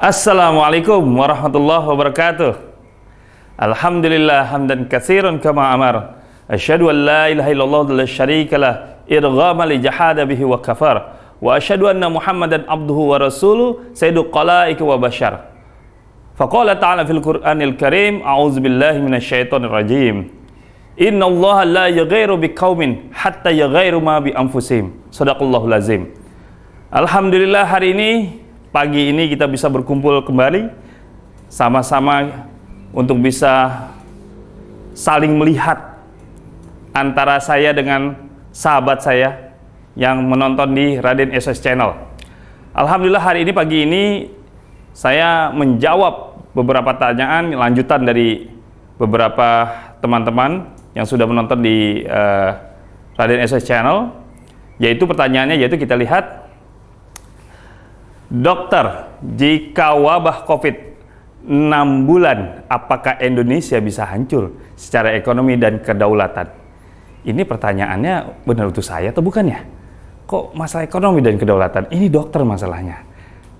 Assalamualaikum warahmatullahi wabarakatuh. Alhamdulillah hamdan katsiran kama amar. Asyhadu an la ilaha illallah la syarikalah irghama li jahada bihi wa kafar. Wa asyhadu anna Muhammadan abduhu wa rasuluh sayyidul qalaik wa bashar. Faqala ta'ala fil Qur'anil Karim, a'udzu billahi minasyaitonir rajim. Innallaha la yaghayyiru biqaumin hatta yaghayyiru ma bi anfusihim. Shadaqallahul azim. Alhamdulillah hari ini, pagi ini kita bisa berkumpul kembali sama-sama untuk bisa saling melihat antara saya dengan sahabat saya yang menonton di Raden SOS Channel. Alhamdulillah hari ini, pagi ini saya menjawab beberapa pertanyaan lanjutan dari beberapa teman-teman yang sudah menonton di Raden SOS Channel, yaitu pertanyaannya, yaitu kita lihat, Dokter, jika wabah COVID 6 bulan, apakah Indonesia bisa hancur secara ekonomi dan kedaulatan? Ini pertanyaannya benar untuk saya atau bukan ya? Kok masalah ekonomi dan kedaulatan? Ini dokter masalahnya.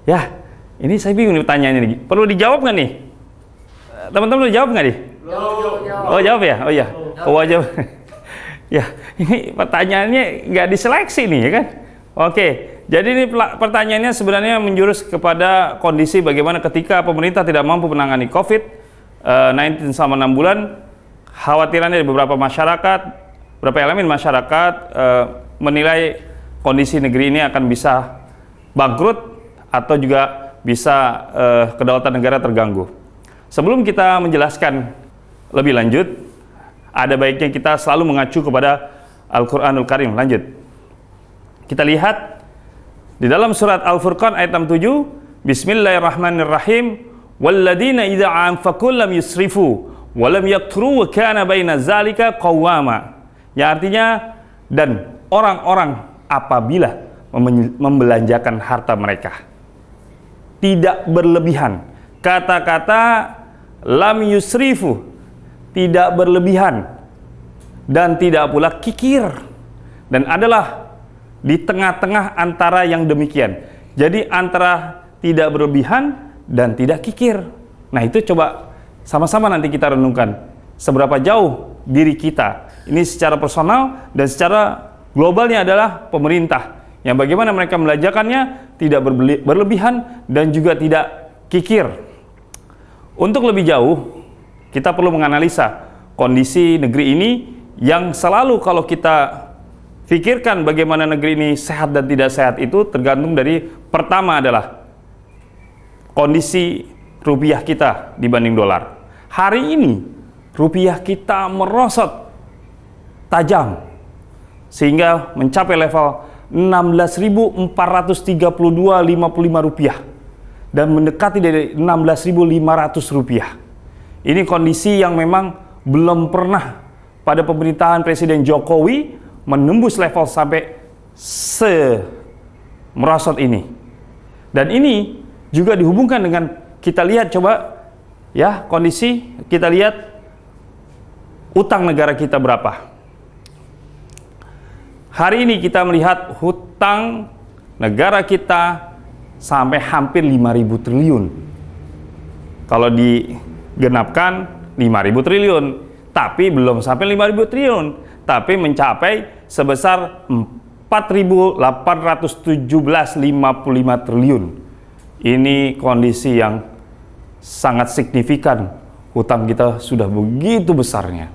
Ya, ini saya bingung nih pertanyaannya nih. Perlu dijawab nggak nih? Teman-teman jawab nggak nih? Oh jawab ya? Oh iya. Oh jawab. Ya, ini pertanyaannya nggak diseleksi nih ya kan? Oke. Jadi ini pertanyaannya sebenarnya menjurus kepada kondisi bagaimana ketika pemerintah tidak mampu menangani COVID-19 selama 6 bulan. Khawatirannya dari beberapa masyarakat, beberapa elemen masyarakat menilai kondisi negeri ini akan bisa bangkrut atau juga bisa kedaulatan negara terganggu. Sebelum kita menjelaskan lebih lanjut, ada baiknya kita selalu mengacu kepada Al-Quranul Karim. Lanjut. Kita lihat di dalam surat Al-Furqan ayat 67, Bismillahirrahmanirrahim, walladzina idza anfaqu lam yusrifu wa lam yaqturu wa kana baina zalika qawwama. Yang artinya, dan orang-orang apabila membelanjakan harta mereka tidak berlebihan. Kata-kata lam yusrifu, tidak berlebihan, dan tidak pula kikir, dan adalah di tengah-tengah antara yang demikian. Jadi antara tidak berlebihan dan tidak kikir. Nah itu coba sama-sama nanti kita renungkan. Seberapa jauh diri kita ini secara personal dan secara globalnya adalah pemerintah. Yang bagaimana mereka belanjakannya tidak berlebihan dan juga tidak kikir. Untuk lebih jauh, kita perlu menganalisa kondisi negeri ini yang selalu kalau kita pikirkan bagaimana negeri ini sehat dan tidak sehat itu tergantung dari, pertama adalah kondisi rupiah kita dibanding dolar. Hari ini rupiah kita merosot tajam sehingga mencapai level 16.432,55 rupiah dan mendekati dari 16.500 rupiah. Ini kondisi yang memang belum pernah pada pemerintahan Presiden Jokowi menembus level sampai merosot ini. Dan ini juga dihubungkan dengan, kita lihat coba ya kondisi, kita lihat utang negara kita berapa. Hari ini kita melihat hutang negara kita sampai hampir 5.000 triliun. Kalau digenapkan 5.000 triliun, tapi belum sampai 5.000 triliun, tapi mencapai sebesar 4.817,55 triliun. Ini kondisi yang sangat signifikan. Hutang kita sudah begitu besarnya.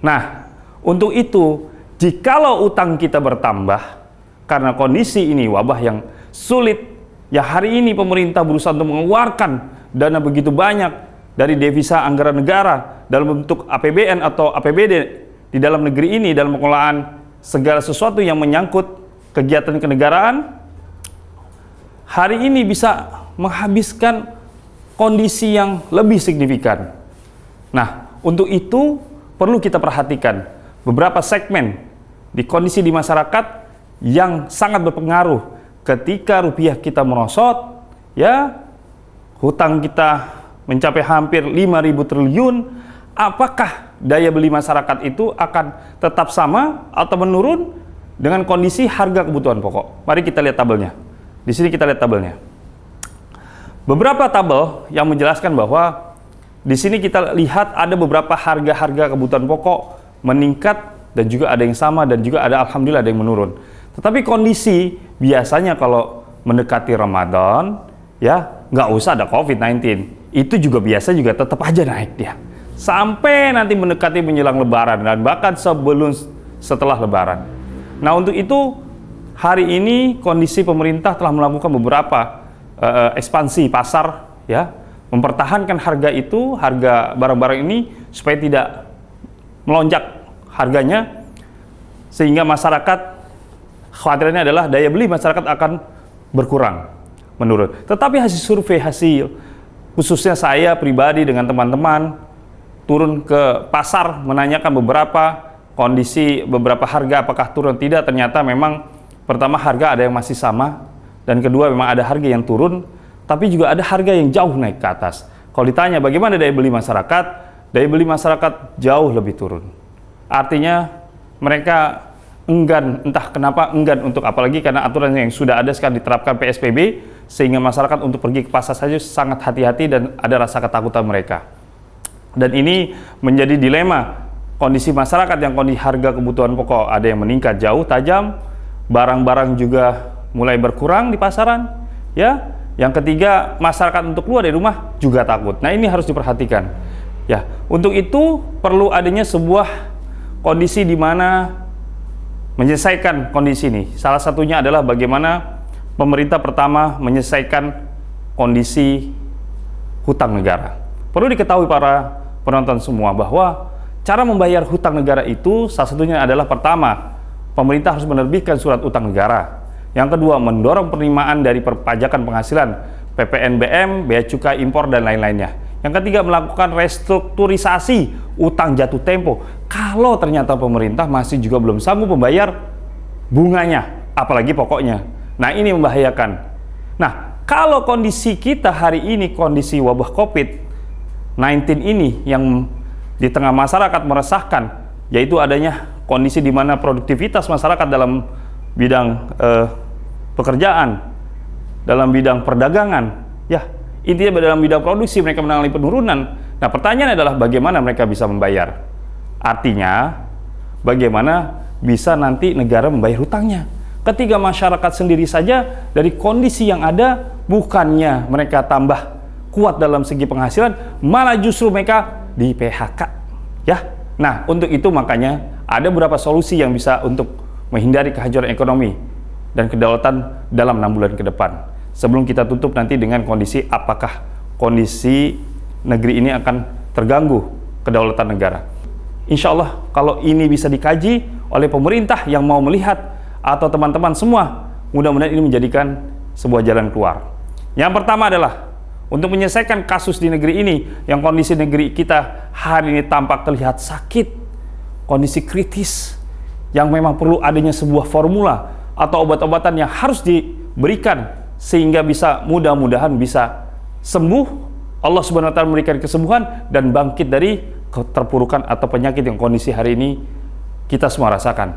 Nah, untuk itu, jikalau utang kita bertambah karena kondisi ini wabah yang sulit, ya hari ini pemerintah berusaha untuk mengeluarkan dana begitu banyak dari devisa anggaran negara dalam bentuk APBN atau APBD di dalam negeri ini dalam pengelolaan segala sesuatu yang menyangkut kegiatan kenegaraan, hari ini bisa menghabiskan kondisi yang lebih signifikan. Nah, untuk itu perlu kita perhatikan beberapa segmen di kondisi di masyarakat yang sangat berpengaruh ketika rupiah kita merosot, ya, hutang kita mencapai hampir 5.000 triliun. Apakah daya beli masyarakat itu akan tetap sama atau menurun dengan kondisi harga kebutuhan pokok? Mari kita lihat tabelnya. Di sini kita lihat tabelnya. Beberapa tabel yang menjelaskan bahwa di sini kita lihat ada beberapa harga-harga kebutuhan pokok meningkat dan juga ada yang sama dan juga ada alhamdulillah ada yang menurun. Tetapi kondisi biasanya kalau mendekati Ramadan ya nggak usah ada COVID-19 itu juga biasa juga tetap aja naik dia. Sampai nanti mendekati menjelang Lebaran dan bahkan setelah Lebaran. Nah untuk itu hari ini kondisi pemerintah telah melakukan beberapa ekspansi pasar ya, mempertahankan harga itu, harga barang-barang ini supaya tidak melonjak harganya sehingga masyarakat khawatirnya adalah daya beli masyarakat akan berkurang, menurun. Tetapi hasil survei khususnya saya pribadi dengan teman-teman turun ke pasar menanyakan beberapa kondisi beberapa harga apakah turun tidak, ternyata memang pertama harga ada yang masih sama dan kedua memang ada harga yang turun tapi juga ada harga yang jauh naik ke atas. Kalau ditanya bagaimana daya beli masyarakat jauh lebih turun. Artinya mereka enggan, entah kenapa enggan untuk, apalagi karena aturan yang sudah ada sekarang diterapkan PSBB sehingga masyarakat untuk pergi ke pasar saja sangat hati-hati dan ada rasa ketakutan mereka. Dan ini menjadi dilema kondisi masyarakat yang kondisi harga kebutuhan pokok ada yang meningkat jauh tajam, barang-barang juga mulai berkurang di pasaran, ya. Yang ketiga, masyarakat untuk keluar dari rumah juga takut. Nah, ini harus diperhatikan. Ya, untuk itu perlu adanya sebuah kondisi di mana menyelesaikan kondisi ini. Salah satunya adalah bagaimana pemerintah pertama menyelesaikan kondisi hutang negara. Perlu diketahui para penonton semua bahwa cara membayar hutang negara itu salah satunya adalah pertama, pemerintah harus menerbitkan surat utang negara. Yang kedua, mendorong penerimaan dari perpajakan penghasilan, PPNBM, bea cukai impor, dan lain-lainnya. Yang ketiga, melakukan restrukturisasi utang jatuh tempo. Kalau ternyata pemerintah masih juga belum sanggup membayar bunganya, apalagi pokoknya. Nah, ini membahayakan. Nah, kalau kondisi kita hari ini, kondisi wabah COVID-19 ini yang di tengah masyarakat meresahkan, yaitu adanya kondisi di mana produktivitas masyarakat dalam bidang pekerjaan, dalam bidang perdagangan, ya intinya dalam bidang produksi mereka mengalami penurunan. Nah, pertanyaan adalah bagaimana mereka bisa membayar? Artinya, bagaimana bisa nanti negara membayar hutangnya? Ketika masyarakat sendiri saja dari kondisi yang ada, bukannya mereka tambah kuat dalam segi penghasilan, malah justru mereka di PHK. Ya, nah untuk itu makanya ada beberapa solusi yang bisa untuk menghindari kehancuran ekonomi dan kedaulatan dalam 6 bulan ke depan. Sebelum kita tutup nanti dengan kondisi apakah kondisi negeri ini akan terganggu kedaulatan negara. Insya Allah kalau ini bisa dikaji oleh pemerintah yang mau melihat atau teman-teman semua, mudah-mudahan ini menjadikan sebuah jalan keluar. Yang pertama adalah untuk menyelesaikan kasus di negeri ini yang kondisi negeri kita hari ini tampak terlihat sakit, kondisi kritis yang memang perlu adanya sebuah formula atau obat-obatan yang harus diberikan sehingga bisa mudah-mudahan bisa sembuh, Allah Subhanahu wa taala memberikan kesembuhan dan bangkit dari keterpurukan atau penyakit yang kondisi hari ini kita semua rasakan.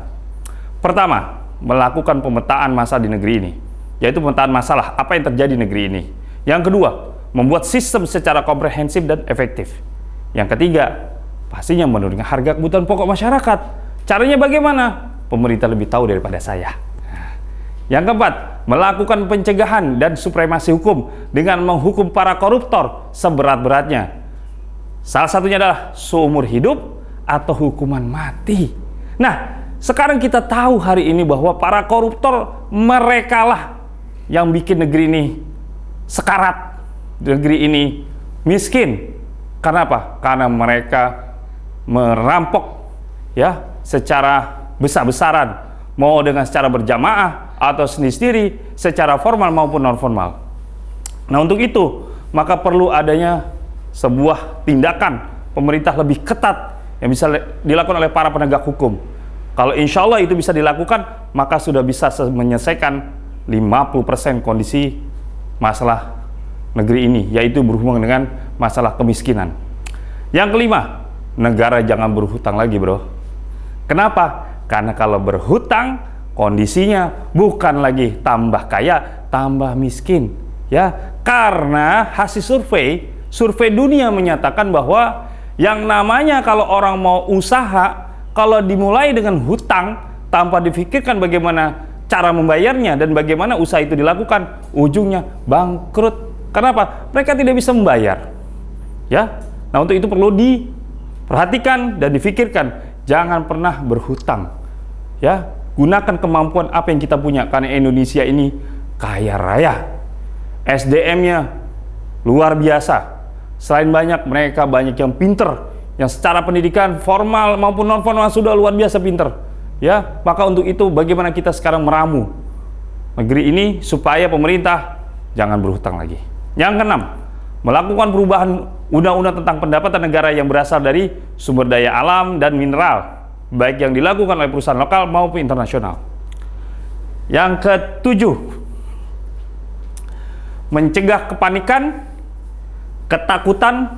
Pertama, melakukan pemetaan masalah di negeri ini, yaitu pemetaan masalah apa yang terjadi di negeri ini. Yang kedua, membuat sistem secara komprehensif dan efektif. Yang ketiga, pastinya menurunkan harga kebutuhan pokok masyarakat. Caranya bagaimana? Pemerintah lebih tahu daripada saya. Yang keempat, melakukan pencegahan dan supremasi hukum dengan menghukum para koruptor seberat-beratnya. Salah satunya adalah seumur hidup atau hukuman mati. Nah, sekarang kita tahu hari ini bahwa para koruptor merekalah yang bikin negeri ini sekarat, negeri ini miskin. Karena apa? Karena mereka merampok ya secara besar-besaran, mau dengan secara berjamaah atau sendiri-sendiri, secara formal maupun non-formal. Nah, untuk itu maka perlu adanya sebuah tindakan pemerintah lebih ketat yang bisa dilakukan oleh para penegak hukum. Kalau insya Allah itu bisa dilakukan, maka sudah bisa menyelesaikan 50% kondisi masalah negeri ini, yaitu berhubungan dengan masalah kemiskinan. Yang kelima, negara jangan berhutang lagi, bro. Kenapa? Karena kalau berhutang, kondisinya bukan lagi tambah kaya, tambah miskin. Ya, karena hasil survei dunia menyatakan bahwa yang namanya kalau orang mau usaha, kalau dimulai dengan hutang tanpa difikirkan bagaimana cara membayarnya dan bagaimana usaha itu dilakukan, ujungnya bangkrut. Kenapa? Mereka tidak bisa membayar. Ya, nah untuk itu perlu diperhatikan dan difikirkan. Jangan pernah berhutang. Ya, gunakan kemampuan apa yang kita punya karena Indonesia ini kaya raya. SDM-nya luar biasa. Selain mereka banyak yang pinter, yang secara pendidikan formal maupun non formal sudah luar biasa pinter. Ya, maka untuk itu bagaimana kita sekarang meramu negeri ini supaya pemerintah jangan berhutang lagi. Yang keenam, melakukan perubahan undang-undang tentang pendapatan negara yang berasal dari sumber daya alam dan mineral, baik yang dilakukan oleh perusahaan lokal maupun internasional. Yang ketujuh, mencegah kepanikan, ketakutan,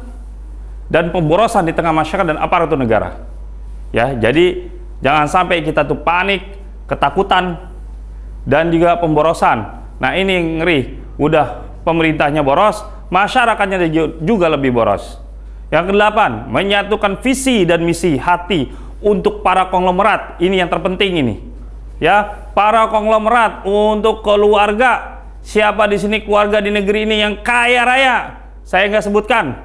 dan pemborosan di tengah masyarakat dan aparatur negara. Ya, jadi jangan sampai kita tuh panik, ketakutan, dan juga pemborosan. Nah ini yang ngeri, udah pemerintahnya boros, masyarakatnya juga lebih boros. Yang kedelapan, menyatukan visi dan misi hati untuk para konglomerat. Ini yang terpenting ini. Ya, para konglomerat untuk keluarga. Siapa di sini keluarga di negeri ini yang kaya raya? Saya nggak sebutkan.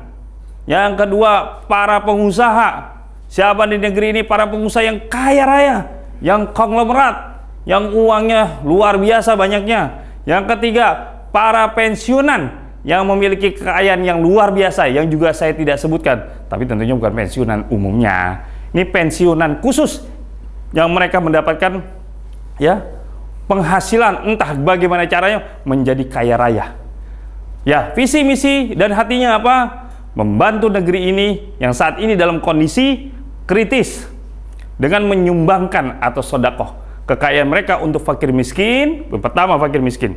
Yang kedua, para pengusaha. Siapa di negeri ini para pengusaha yang kaya raya, yang konglomerat, yang uangnya luar biasa banyaknya. Yang ketiga, para pensiunan yang memiliki kekayaan yang luar biasa, yang juga saya tidak sebutkan. Tapi tentunya bukan pensiunan umumnya. Ini pensiunan khusus yang mereka mendapatkan ya penghasilan entah bagaimana caranya menjadi kaya raya. Ya, visi misi dan hatinya apa? Membantu negeri ini yang saat ini dalam kondisi kritis dengan menyumbangkan atau sedekah kekayaan mereka untuk fakir miskin. Pertama, fakir miskin.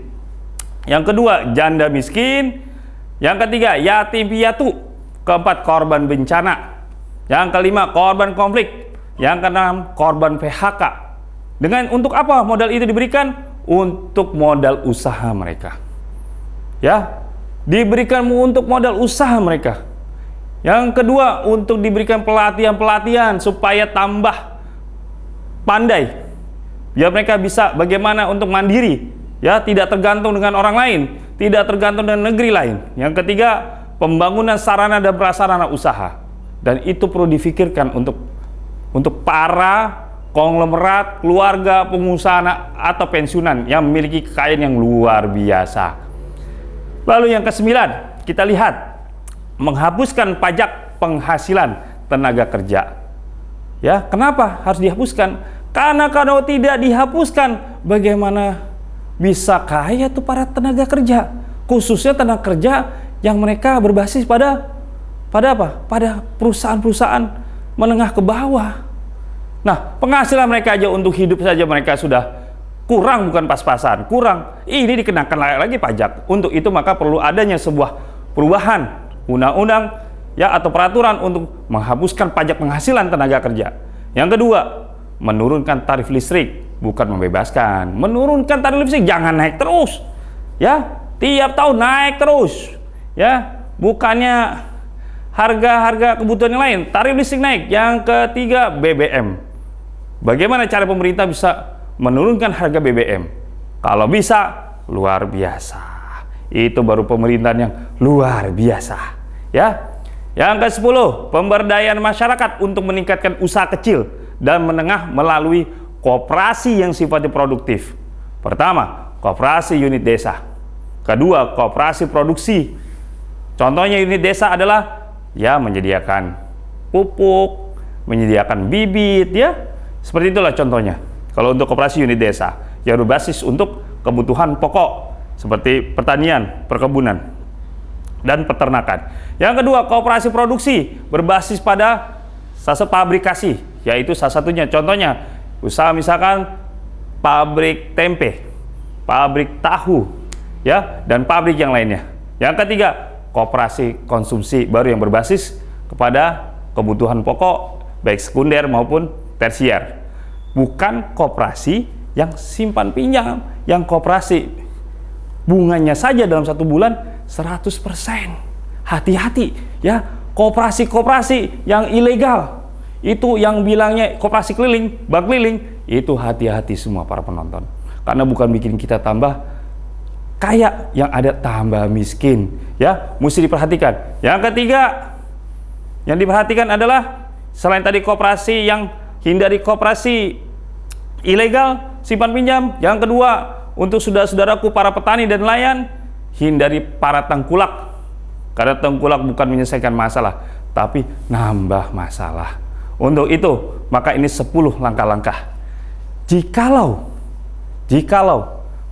Yang kedua, janda miskin. Yang ketiga, yatim piatu. Keempat, korban bencana. Yang kelima, korban konflik. Yang keenam, korban PHK. Untuk apa modal itu diberikan? Untuk modal usaha mereka. Ya, diberikan untuk modal usaha mereka. Yang kedua, untuk diberikan pelatihan-pelatihan supaya tambah pandai. Biar mereka bisa bagaimana untuk mandiri, ya, tidak tergantung dengan orang lain, tidak tergantung dengan negeri lain. Yang ketiga, pembangunan sarana dan prasarana usaha. Dan itu perlu difikirkan untuk para konglomerat, keluarga, pengusaha atau pensiunan yang memiliki kekayaan yang luar biasa. Lalu yang kesembilan, kita lihat menghapuskan pajak penghasilan tenaga kerja. Ya, kenapa harus dihapuskan? Karena kalau tidak dihapuskan, bagaimana bisa kaya tuh para tenaga kerja? Khususnya tenaga kerja yang mereka berbasis pada apa? Pada perusahaan-perusahaan menengah ke bawah. Nah, penghasilan mereka aja untuk hidup saja mereka sudah kurang, bukan pas-pasan, kurang. Ini dikenakan lagi pajak. Untuk itu maka perlu adanya sebuah perubahan undang-undang ya atau peraturan untuk menghapuskan pajak penghasilan tenaga kerja. Yang kedua, menurunkan tarif listrik, bukan membebaskan. Menurunkan tarif listrik, jangan naik terus. Ya, tiap tahun naik terus. Ya, bukannya harga-harga kebutuhan yang lain, tarif listrik naik. Yang ketiga, BBM. Bagaimana cara pemerintah bisa menurunkan harga BBM? Kalau bisa, luar biasa. Itu baru pemerintahan yang luar biasa. Ya. Yang ke-10, pemberdayaan masyarakat untuk meningkatkan usaha kecil dan menengah melalui koperasi yang sifatnya produktif. Pertama, koperasi unit desa. Kedua, koperasi produksi. Contohnya unit desa adalah ya menyediakan pupuk, menyediakan bibit, ya. Seperti itulah contohnya. Kalau untuk koperasi unit desa yang berbasis untuk kebutuhan pokok seperti pertanian, perkebunan, dan peternakan. Yang kedua, koperasi produksi berbasis pada sasaran pabrikasi, yaitu salah satunya contohnya usaha misalkan pabrik tempe, pabrik tahu, ya, dan pabrik yang lainnya. Yang ketiga, koperasi konsumsi baru yang berbasis kepada kebutuhan pokok baik sekunder maupun tersier. Bukan koperasi yang simpan pinjam, yang koperasi bunganya saja dalam 1 bulan 100%. Hati-hati ya, koperasi-koperasi yang ilegal, itu yang bilangnya koperasi keliling, bank keliling, itu hati-hati semua para penonton. Karena bukan bikin kita tambah kaya, yang ada tambah miskin. Ya, mesti diperhatikan. Yang ketiga, yang diperhatikan adalah selain tadi koperasi, yang hindari koperasi ilegal, simpan pinjam. Yang kedua, untuk saudara-saudaraku para petani dan nelayan, hindari para tengkulak. Karena tengkulak bukan menyelesaikan masalah, tapi nambah masalah. Untuk itu, maka ini 10 langkah-langkah. Jikalau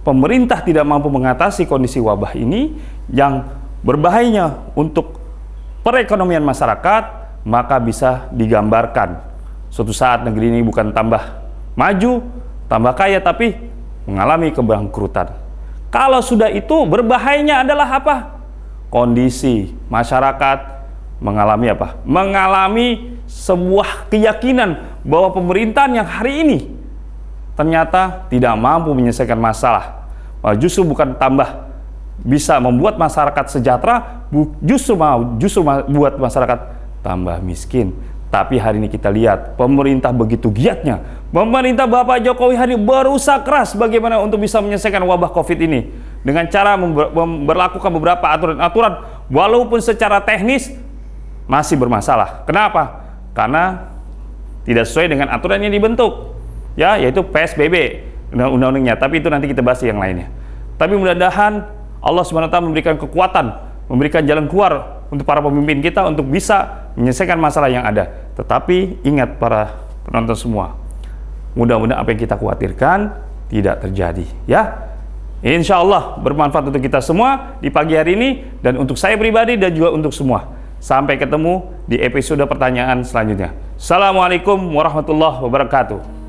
pemerintah tidak mampu mengatasi kondisi wabah ini yang berbahayanya untuk perekonomian masyarakat, maka bisa digambarkan suatu saat negeri ini bukan tambah maju, tambah kaya, tapi mengalami kebangkrutan. Kalau sudah itu, berbahayanya adalah apa? Kondisi masyarakat mengalami apa? Mengalami sebuah keyakinan bahwa pemerintahan yang hari ini ternyata tidak mampu menyelesaikan masalah, justru bukan tambah bisa membuat masyarakat sejahtera, justru buat masyarakat tambah miskin. Tapi hari ini kita lihat pemerintah begitu giatnya, pemerintah Bapak Jokowi hari ini berusaha keras bagaimana untuk bisa menyelesaikan wabah COVID ini dengan cara memberlakukan beberapa aturan-aturan walaupun secara teknis masih bermasalah. Kenapa? Karena tidak sesuai dengan aturan yang dibentuk, ya, yaitu PSBB, undang-undangnya. Tapi itu nanti kita bahas yang lainnya. Tapi mudah-mudahan Allah SWT memberikan kekuatan, memberikan jalan keluar untuk para pemimpin kita untuk bisa menyelesaikan masalah yang ada. Tetapi ingat para penonton semua, mudah-mudahan apa yang kita khawatirkan tidak terjadi, ya. Insya Allah bermanfaat untuk kita semua di pagi hari ini, dan untuk saya pribadi dan juga untuk semua. Sampai ketemu di episode pertanyaan selanjutnya. Assalamualaikum warahmatullahi wabarakatuh.